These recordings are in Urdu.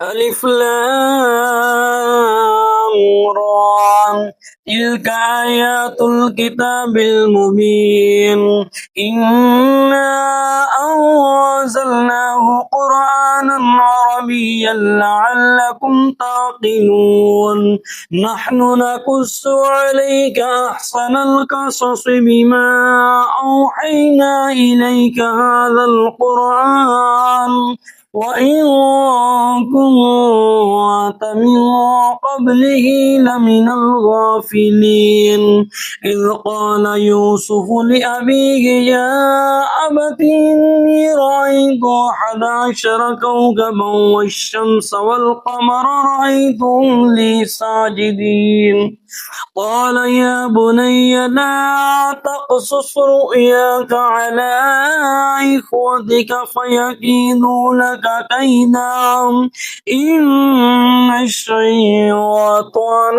ألف لام را تلك آيات الكتاب المبين إنا أنزلناه قرآنا عربيا لعلكم تعقلون نحن نقص عليك أحسن القصص بما أوحينا إليك هذا القرآن وإن كنت من قبله لمن الغافلين إذ قال يوسف لأبيه يا أبت إني رأيت 11 كوكبا والشمس والقمر رأيتهم لي ساجدين قال يا بني لا تقصص رؤياك على إخوتك فيكيدوا لك كيدا إن الشيطان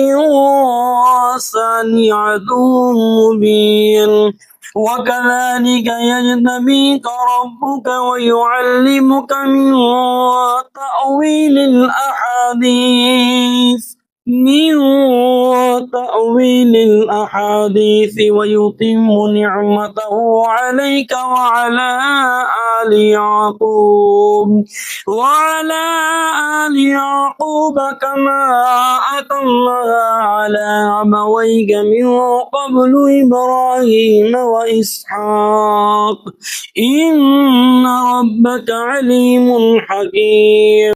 للإنسان عدو مبين وكذلك يجتبيك ربك ويعلمك من تأويل الأحاديث ويتم نعمته عليك وعلى آل يعقوب كما أتمها على أبويك من قبل إبراهيم وإسحاق إن ربك عليم حكيم